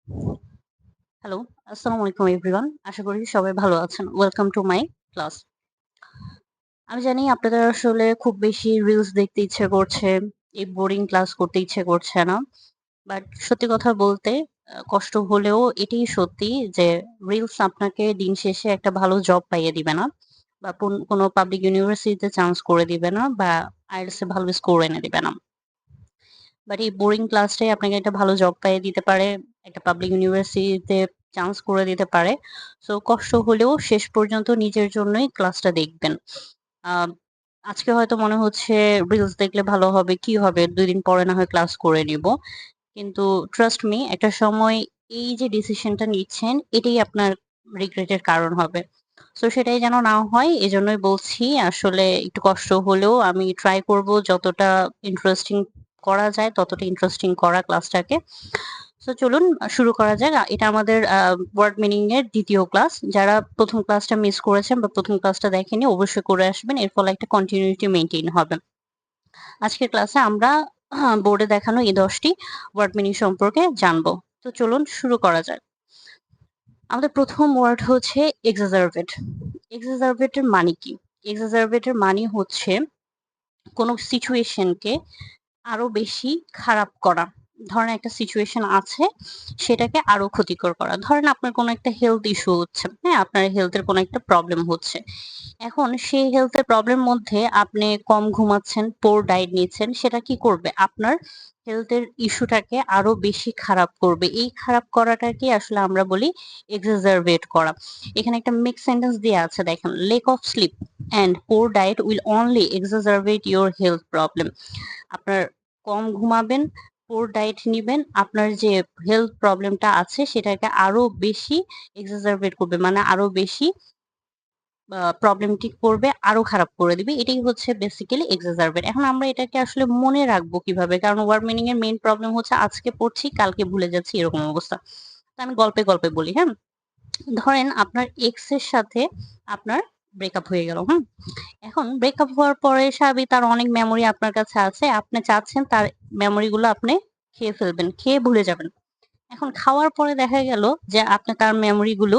Hello, আসসালামু আলাইকুম everyone. আশা করি সবাই ভালো আছেন। Welcome to my class. আমি জানি আপনাদের আসলে খুব বেশি রিলস দেখতে ইচ্ছে করছে। এই বোরিং ক্লাস করতে ইচ্ছে করছে না। বাট সত্যি কথা বলতে কষ্ট হলেও এটাই সত্যি যে রিলস আপনাকে দিন শেষে একটা ভালো জব পাইয়ে দিবে না। বা কোনো পাবলিক ইউনিভার্সিটিতে চান্স করে দিবে না বা আইএলটিএস এ ভালো স্কোর এনে দিবে না। বাট এই বোরিং ক্লাসটাই আপনাকে একটা ভালো জব পাইয়ে দিতে পারে, একটা পাবলিক ইউনিভার্সিটিতে চান্স করে দিতে পারে। সো কষ্ট হলেও শেষ পর্যন্ত নিজের জন্যই ক্লাসটা দেখবেন। আ আজকে হয়তো মনে হচ্ছে রিলস দেখলে ভালো হবে, কি হবে? ২ দিন পরে না হয় ক্লাস করে নিব। কিন্তু ট্রাস্ট মি একটা সময় এই যে ডিসিশনটা নিচ্ছেন এটাই আপনার রিগ্রেট এর কারণ হবে। সো সেটাই যেন না হয় এজন্যই বলছি আসলে একটু কষ্ট হলেও আমি ট্রাই করব যতটা ইন্টারেস্টিং করা যায় ততটা ইন্টারেস্টিং করা ক্লাসটাকে। সো চলুন শুরু করা যাক। এটা আমাদের ওয়ার্ড মিনিং এর ২য় ক্লাস। যারা ১ম ক্লাসটা মিস করেছেন বা ১ম ক্লাসটা দেখেননি অবশ্যই করে আসবেন। এর ফলে একটা কন্টিনিউটি মেইনটেইন হবে। আজকের ক্লাসে আমরা বোর্ডে দেখানো এই ১০ টি ওয়ার্ড মিনিং সম্পর্কে জানবো। তো চলুন শুরু করা যাক। আমাদের ১ম ওয়ার্ড হচ্ছে এক্সাজারভেট। এক্সাজারভেট এর মানে কি? এক্সাজারভেট এর মানে হচ্ছে কোনো সিচুয়েশনকে আরো বেশি খারাপ করা। ধরেন একটা সিচুয়েশন আছে, সেটাকে আরো ক্ষতিকর করা। ধরেন আপনার কোনো একটা হেলথ ইস্যু হচ্ছে, হ্যাঁ? আপনার হেলথের কোনো একটা প্রবলেম হচ্ছে। এখন সেই হেলথের প্রবলেম মধ্যে আপনি কম ঘুমাচ্ছেন, পোর ডায়েট নিচ্ছেন, সেটা কি করবে? আপনার হেলথের ইস্যুটাকে আরো বেশি খারাপ করবে। এই খারাপ করাটাকে আসলে আমরা বলি এক্সাজারভেট করা। এখানে একটা মিক্স সেন্টেন্স দেয়া আছে দেখেন, lack of sleep and poor diet will only exaggerate your health problem. আপনার কম ঘুমাবেন, পুর ডায়েট নিবেন, আপনার যে হেলথ প্রবলেমটা আছে সেটাকে আরো বেশি এক্সাজারবেট করবে। মানে আরো বেশি প্রবলেমটি করবে, আরো খারাপ করে দিবে। এটাই হচ্ছে বেসিক্যালি এক্সাজারবেট। এখন আমরা এটাকে আসলে মনে রাখবো কিভাবে? কারণ ওয়ার্ড মিনিং এর মেইন প্রবলেম হচ্ছে আজকে পড়ছি, কালকে ভুলে যাচ্ছি এরকম অবস্থা। তো আমি গল্পে, গল্পে বলি, হ্যাঁ? ধরেন আপনার এক্স এর সাথে আপনার ব্রেকআপ হয়ে গেল, হুম? এখন ব্রেকআপ হওয়ার পরে স্বাভাবিক তার অনেক মেমোরি আপনার কাছে আছে। আপনি চাচ্ছেন তার মেমোরি গুলো আপনি খেয়ে ফেলবেন, খেয়ে ভুলে যাবেন। এখন খাওয়ার পরে দেখা গেল যে আপনি তার মেমোরি গুলো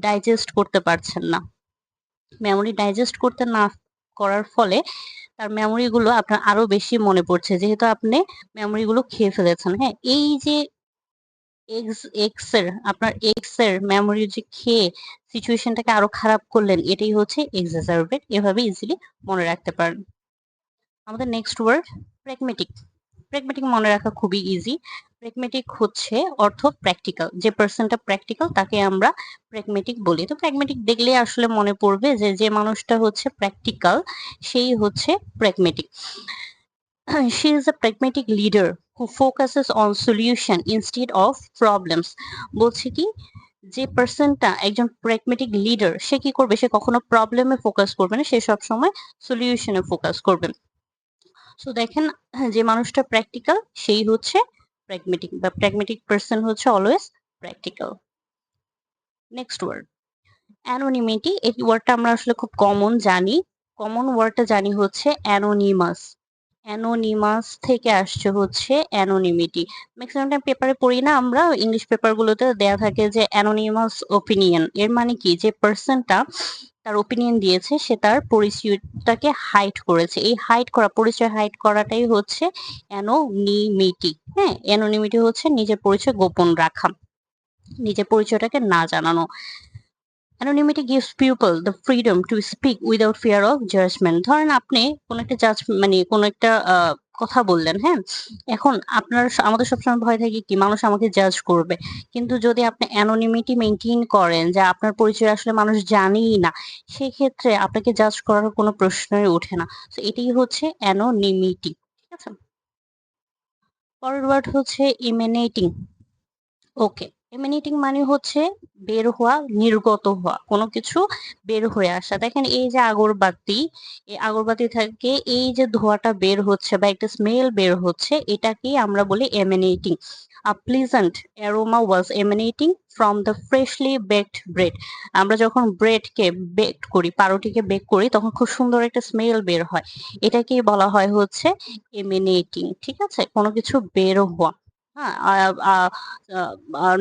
ডাইজেস্ট করতে পারছেন না। মেমোরি ডাইজেস্ট করতে না করার ফলে তার মেমোরি গুলো আপনার আরো বেশি মনে পড়ছে। যেহেতু আপনি মেমোরি গুলো খেয়ে ফেলেছেন, হ্যাঁ? এই যে আপনার এক্স এর মেমোরি যে খেয়ে সিচুয়েশনটাকে আরো খারাপ করলেন, এটাই হচ্ছে এক্সাজারবেট। এভাবে ইজিলি মনে রাখতে পারেন। আমাদের নেক্সট ওয়ার্ড প্র্যাগমেটিক। প্র্যাগমেটিক মনে রাখা খুবই ইজি। প্র্যাগমেটিক হচ্ছে অর্থ প্র্যাকটিক্যাল। যে পার্সনটা প্র্যাকটিক্যাল তাকে আমরা প্র্যাগমেটিক বলি। তো প্র্যাগমেটিক দেখলে আসলে মনে পড়বে যে যে মানুষটা হচ্ছে প্র্যাকটিক্যাল সেই হচ্ছে pragmatic. She is a pragmatic leader who focuses on solution instead of problems. বলছে কি যে পার্সনটা একজন প্র্যাগমেটিক লিডার সে কি করবে? সে কখনো প্রবলেমে ফোকাস করবে না, সে সবসময় সলিউশনে ফোকাস করবে। সো দেখেন, যে মানুষটা প্র্যাকটিক্যাল সেই হচ্ছে প্র্যাগমেটিক বা প্র্যাগমেটিক পার্সন হচ্ছে always practical. Next word anonymity. এই ওয়ার্ডটা আমরা আসলে খুব কমন জানি। কমন ওয়ার্ডটা জানি হচ্ছে অ্যানোনিমাস। অ্যানোনিমাস থেকে আসছে হচ্ছে অ্যানোনিমিটি। ম্যাক্সিমাম টাইম পেপারে পড়ি না আমরা, ইংলিশ পেপারগুলোতে দেয়া থাকে যে অ্যানোনিমাস ওপিনিয়ন। এর মানে কি? যে পার্সনটা তার ওপিনিয়ন দিয়েছে সে তার পরিচয়টাকে হাইড করেছে। এই হাইড করা, পরিচয় হাইড করাটাই হচ্ছে অ্যানোনিমিটি। হ্যাঁ? অ্যানোনিমিটি হচ্ছে নিজের পরিচয় গোপন রাখা, নিজের পরিচয়টাকে না জানানো। Anonymity gives people the freedom to speak without fear of judgment. ধরেন আপনি কোন একটা মানে কোন একটা কথা বললেন, হ্যাঁ? এখন আমাদের সবসময় ভয় থাকে কি মানুষ আমাকে জাজ করবে। কিন্তু যদি আপনি anonymity মেইনটেইন করেন যে আপনার পরিচয় আসলে মানুষ জানেই না, সেক্ষেত্রে আপনাকে জাজ করার কোনো প্রশ্নই ওঠে না। সো এটাই হচ্ছে anonymity। ঠিক আছে? পরের ওয়ার্ড হচ্ছে emanating। ওকে। এমানেটিং মানে হচ্ছে বের হওয়া, নির্গত হওয়া। কোনো কিছু বের হয়ে আসা। দেখেন এই যে আগরবাতি, এই আগরবাতি থেকে এই যে ধোঁয়াটা বের হচ্ছে বা একটা স্মেল বের হচ্ছে এটাকেই আমরা বলি এমানেটিং। A pleasant aroma was emanating from the freshly baked bread. আমরা যখন ব্রেডকে বেক করি, পাউরুটিকে বেক করি তখন খুব সুন্দর একটা স্মেল বের হয়। এটাকেই বলা হয় হচ্ছে এমানেটিং। ঠিক আছে? কোনো কিছু বের হওয়া।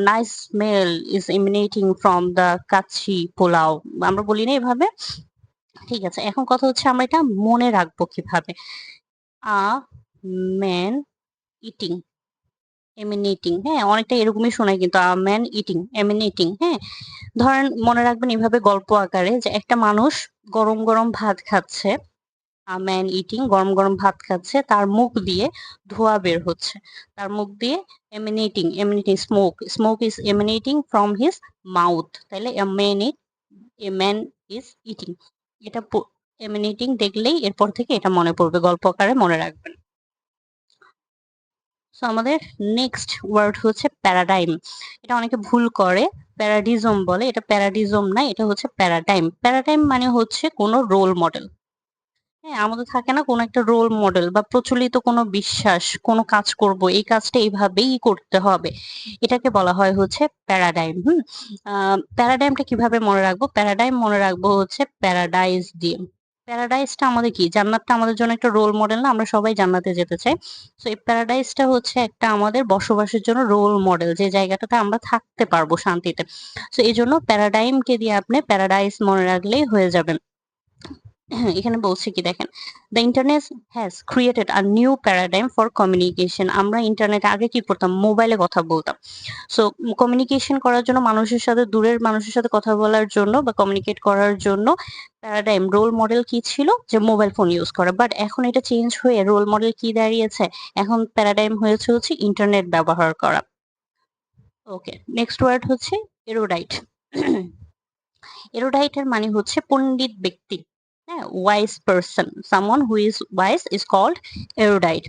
Nice smell is emanating from the kacchi polao, আমরা বলি না এভাবে? ঠিক আছে, এখন কথা হচ্ছে আমরা এটা মনে রাখবো কিভাবে। আ ম্যান ইটিং এমিনেটিং, হ্যাঁ অনেকটা এরকমই শোনায় কিন্তু আ ম্যান ইটিং এমিনেটিং, হ্যাঁ ধরেন মনে রাখবেন এভাবে গল্প আকারে যে একটা মানুষ গরম গরম ভাত খাচ্ছে, আ ম্যান ইটিং গরম গরম ভাত খাচ্ছে, তার মুখ দিয়ে ধোঁয়া বের হচ্ছে, তার মুখ দিয়ে emanating smoke is emanating from his mouth, তাইলে এ ম্যান ইজ ইটিং, এটা এমিনেটিং দেখলেই এরপর থেকে এটা মনে পড়বে, গল্প আকারে মনে রাখবেন। সো আমাদের নেক্সট ওয়ার্ড হচ্ছে প্যারাডাইম। এটা অনেকে ভুল করে, প্যারাডিজম বলে, এটা প্যারাডিজম না, এটা হচ্ছে প্যারাডাইম। প্যারাডাইম মানে হচ্ছে কোনো রোল মডেল। হ্যাঁ, আমাদের থাকে না কোনো একটা রোল মডেল বা প্রচলিত কোনো বিশ্বাস, কোনো কাজ করব এই কাজটা এইভাবেই করতে হবে, এটাকে বলা হয় হচ্ছে প্যারাডাইম। প্যারাডাইমটা কিভাবে মনে রাখবো? প্যারাডাইম মনে রাখবো হচ্ছে প্যারাডাইস দিয়ে। প্যারাডাইসটা আমাদের কি, জান্নাতটা আমাদের জন্য একটা রোল মডেল না, আমরা সবাই জান্নাতে যেতে চাই। সো এই প্যারাডাইসটা হচ্ছে একটা আমাদের বসবাসের জন্য রোল মডেল, যে জায়গাটাতে আমরা থাকতে পারবো শান্তিতে। সো এই জন্য প্যারাডাইমকে দিয়ে আপনি প্যারাডাইস মনে রাখলেই হয়ে যাবেন। এখানে বলছে কি দেখেন, the internet has created a new paradigm for communication. আমরা ইন্টারনেটে আগে কি করতাম, মোবাইলে কথা বলতাম। সো কমিউনিকেশন করার জন্য, মানুষের সাথে, দূরের মানুষের সাথে কথা বলার জন্য বা কমিউনিকেট করার জন্য প্যারাডাইম রোল মডেল কি ছিল, যে মোবাইল ফোন ইউজ করা। বাট এখন এটা চেঞ্জ হয়ে রোল মডেল কি দাঁড়িয়েছে, এখন প্যারাডাইম হয়েছে হচ্ছে ইন্টারনেট ব্যবহার করা। ওকে, নেক্সট ওয়ার্ড হচ্ছে এরোডাইট। এরোডাইটের মানে হচ্ছে পণ্ডিত ব্যক্তি, হ্যাঁ wise person, someone who is wise is called erudite.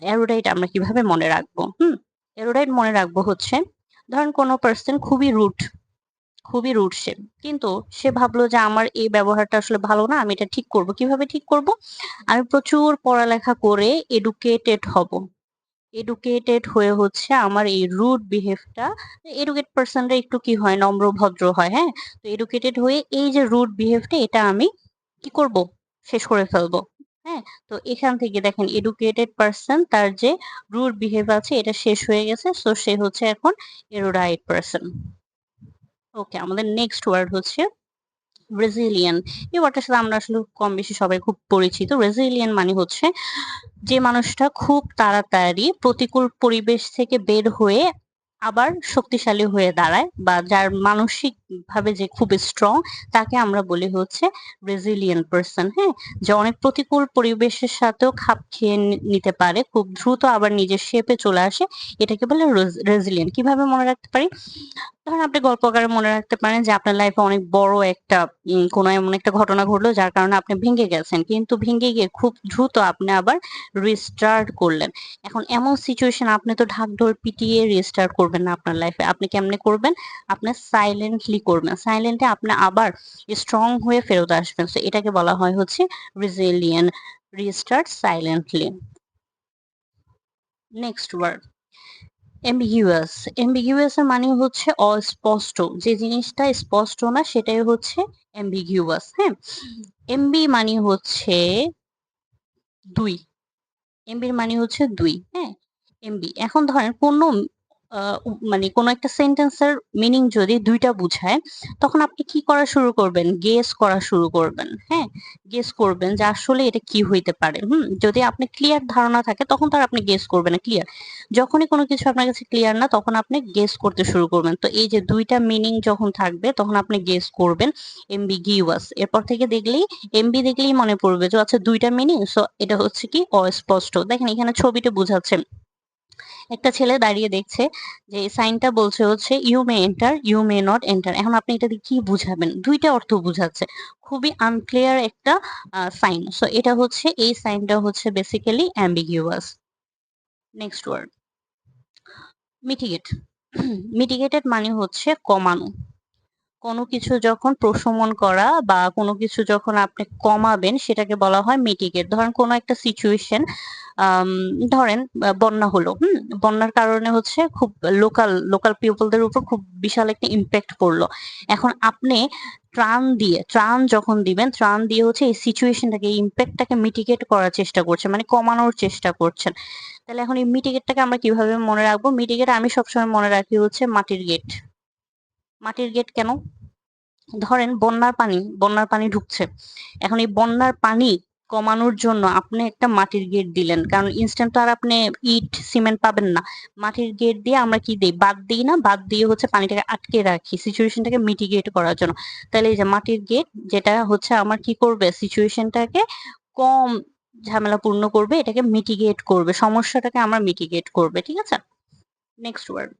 Erudite আমরা কিভাবে মনে রাখবো? এরোডাইট মনে রাখবো হচ্ছে, ধরেন কোনো পার্সন খুবই রুট সে, কিন্তু সে ভাবলো যে আমার এই ব্যবহারটা আসলে ভালো না, আমি এটা ঠিক করব। কিভাবে ঠিক করব? আমি প্রচুর পড়ালেখা করে এডুকেটেড হব, এডুকেটেড হয়ে হচ্ছে আমার এই রুড বিহেভটা, এডুকেট পার্সনরা একটু কি হয়, নম্র ভদ্র হয়, হ্যাঁ তো এডুকেটেড হয়ে এই যে রুড বিহেভটা, এটা আমি কি করব, শেষ করে ফেলবো। হ্যাঁ, তো এখান থেকে দেখেন এডুকেটেড পার্সন, তার যে রুড বিহেভ আছে এটা শেষ হয়ে গেছে, সো সে হচ্ছে এখন এরোডাইট পার্সন। ওকে, আমাদের নেক্সট ওয়ার্ড হচ্ছে রেজিলিয়েন। এই ওয়ার্ডটার সাথে আমরা আসলে কম বেশি সবাই খুব পরিচিত। রেজিলিয়েন মানে হচ্ছে যে মানুষটা খুব তাড়াতাড়ি প্রতিকূল পরিবেশ থেকে বের হয়ে আবার শক্তিশালী হয়ে দাঁড়ায়, বা যার মানসিক ভাবে যে খুব স্ট্রং, তাকে আমরা বলি হচ্ছে রেজিলিয়েন্ট পার্সন। হ্যাঁ, যে অনেক প্রতিকূল পরিবেশের সাথেও খাপ খেয়ে নিতে পারে, খুব দ্রুত আবার নিজের শেপে চলে আসে, এটাকে বলে রেজিলিয়েন্ট। কিভাবে মনে রাখতে পারি? ধরেন আপনি গল্প আকারে মনে রাখতে পারেন যে আপনার লাইফে অনেক বড় একটা কোনো এমন একটা ঘটনা ঘটলো যার কারণে আপনি ভেঙে গেছেন, কিন্তু ভেঙে গিয়ে খুব দ্রুত আপনি আবার রিস্টার্ট করলেন। এখন এমন সিচুয়েশন, আপনি তো ঢাকঢোল পিটিয়ে রিস্টার্ট করবেন না আপনার লাইফে, আপনি কেমনে করবেন? আপনি সাইলেন্টলি করবেন, সাইলেন্টে আপনি আবার স্ট্রং হয়ে ফেরত আসবেন। তো এটাকে বলা হয় হচ্ছে resilient, restart silently. Next word ambiguous. Ambiguous এর মানে হচ্ছে অস্পষ্ট, যে জিনিসটা স্পষ্ট না সেটাই হচ্ছে এম্বিগুয়াস। হ্যাঁ, এমবি মানে হচ্ছে দুই, এমবির মানে হচ্ছে দুই, হ্যাঁ এমবি। এখন ধরেন কোনো মানে কোনো একটা সেন্টেন্সের মিনিং যদি দুইটা বুঝায়, তখন আপনি কি করা শুরু করবেন? গেস করা শুরু করবেন। হ্যাঁ, গেস করবেন যে আসলে এটা কি হইতে পারে। যদি আপনি ক্লিয়ার ধারণা থাকে তখন তো আর আপনি গেস করবেন না, ক্লিয়ার যখনই কোনো কিছু আপনার কাছে ক্লিয়ার না, তখন আপনি গেস করতে শুরু করবেন। তো এই যে দুইটা মিনিং যখন থাকবে তখন আপনি গেস করবেন এমবিগিউয়াস। এরপর থেকে দেখলেই, এমবি দেখলেই মনে পড়বে যে আচ্ছা দুইটা মিনিং, সো এটা হচ্ছে কি অস্পষ্ট। দেখেন এখানে ছবিটা বুঝাচ্ছে, একটা ছেলে দাঁড়িয়ে দেখছে যে এই সাইনটা বলছে হচ্ছে you may enter, you may not enter. এখন আপনি এটা দিয়ে কি বুঝাবেন? দুইটা অর্থ বুঝাচ্ছে, খুবই আনক্লিয়ার একটা সাইন। সো এটা হচ্ছে, এই সাইনটা হচ্ছে basically ambiguous. Next word mitigate. Mitigated মানে হচ্ছে কমানো, কোনো কিছু যখন প্রশমন করা বা কোনো কিছু যখন আপনি কমাবেন সেটাকে বলা হয় মিটিগেট। ধরেন কোনো একটা সিচুয়েশন ধরেন বন্যা হলো, বন্যার কারণে হচ্ছে খুব লোকাল পিপলদের উপর খুব বিশাল একটা ইম্প্যাক্ট পড়লো। এখন আপনি ত্রাণ যখন দিবেন, ত্রাণ দিয়ে হচ্ছে এই সিচুয়েশনটাকে, এই ইম্প্যাক্টটাকে মিটিগেট করার চেষ্টা করছেন, মানে কমানোর চেষ্টা করছেন। তাহলে এখন এই মিটিগেটটাকে আমরা কিভাবে মনে রাখবো? মিটিগেট আমি সবসময় মনে রাখি হচ্ছে মাটির গেট। মাটির গেট কেন? ধরেন বন্যার পানি ঢুকছে। এখন এই বন্যার পানি কমানোর জন্য আপনি একটা মাটির গেট দিলেন, কারণ ইনস্ট্যান্ট তো আর আপনি ইট সিমেন্ট পাবেন না। মাটির গেট দিয়ে আমরা কি দিই? বাদ দিই না? বাদ দিয়ে হচ্ছে পানিটাকে আটকে রাখি সিচুয়েশনটাকে মিটিগেট করার জন্য। তাহলে এই যে মাটির গেট, যেটা হচ্ছে আমার কি করবে, সিচুয়েশনটাকে কম ঝামেলাপূর্ণ করবে, এটাকে মিটিগেট করবে, সমস্যাটাকে আমার মিটিগেট করবে। ঠিক আছে? Next word,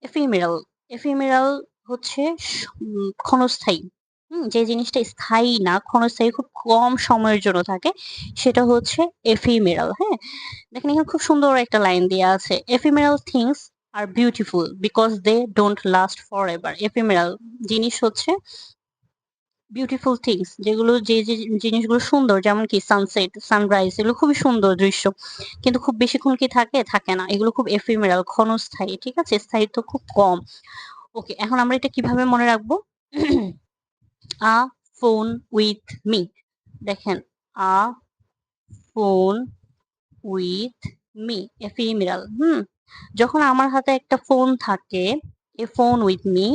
ephemeral. এফিমেরাল হচ্ছে ক্ষণস্থায়ী। যে জিনিসটা স্থায়ী না, ক্ষণস্থায়ী, খুব কম সময়ের জন্য থাকে, সেটা হচ্ছে এফিমেরাল। হ্যাঁ, দেখেন এখানে খুব সুন্দর একটা লাইন দেওয়া আছে, ephemeral things are beautiful because they don't last for ever. Ephemeral জিনিস হচ্ছে বিউটিফুল থিংস, যেগুলো যে জিনিসগুলো সুন্দর, যেমন কি সানসেট, সানরাইজ, এগুলো খুবই সুন্দর দৃশ্য, কিন্তু খুব বেশিক্ষণ কি থাকে না, এগুলো খুব এফিমেরাল, ক্ষণস্থায়ী। ঠিক আছে, স্থায়িত্ব খুব কম। ওকে, এখন আমরা এটা কিভাবে মনে রাখবো? আ ফোন উইথ মি। দেখেন, আ ফোন উইথ মি, এফিমেরাল। যখন আমার হাতে একটা ফোন থাকে, এ ফোন উইথ মি,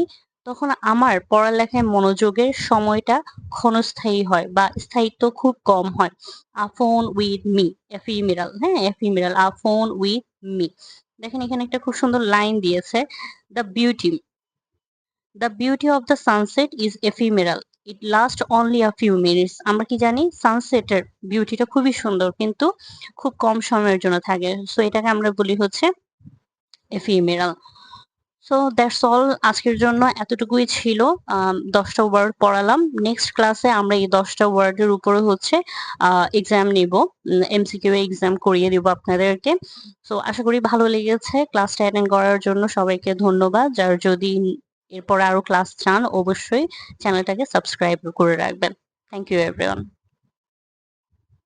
তখন আমার পড়ালেখায় মনোযোগের সময়টা ক্ষণস্থায়ী হয় বা স্থায়িত্ব খুব কম হয়। আ ফোন উইথ মি, এফিমেরাল। হ্যাঁ, ephemeral, a phone with me. দেখেন এখানে একটা খুব সুন্দর লাইন দিয়েছে, the beauty of the sunset is ephemeral, it last only a few minutes. আমরা কি জানি? সানসেটের বিউটিটা খুবই সুন্দর, কিন্তু খুব কম সময়ের জন্য থাকে, সো এটাকে আমরা বলি হচ্ছে এফিমেরাল। সো দ্যাটস অল, আজকের জন্য এতটুকুই ছিল। 10টা ওয়ার্ড পড়ালাম। নেক্সট ক্লাসে আমরা এই 10টা ওয়ার্ডের উপরে হচ্ছে এক্সাম নিব, এমসিকিউ এক্সাম করিয়ে দিব আপনাদেরকে। সো আশা করি ভালো লেগেছে। ক্লাসটা অ্যাটেন্ড করার জন্য সবাইকে ধন্যবাদ। যার যদি এরপরে আরো ক্লাস চান, অবশ্যই চ্যানেলটাকে সাবস্ক্রাইব করে রাখবেন। Thank you everyone.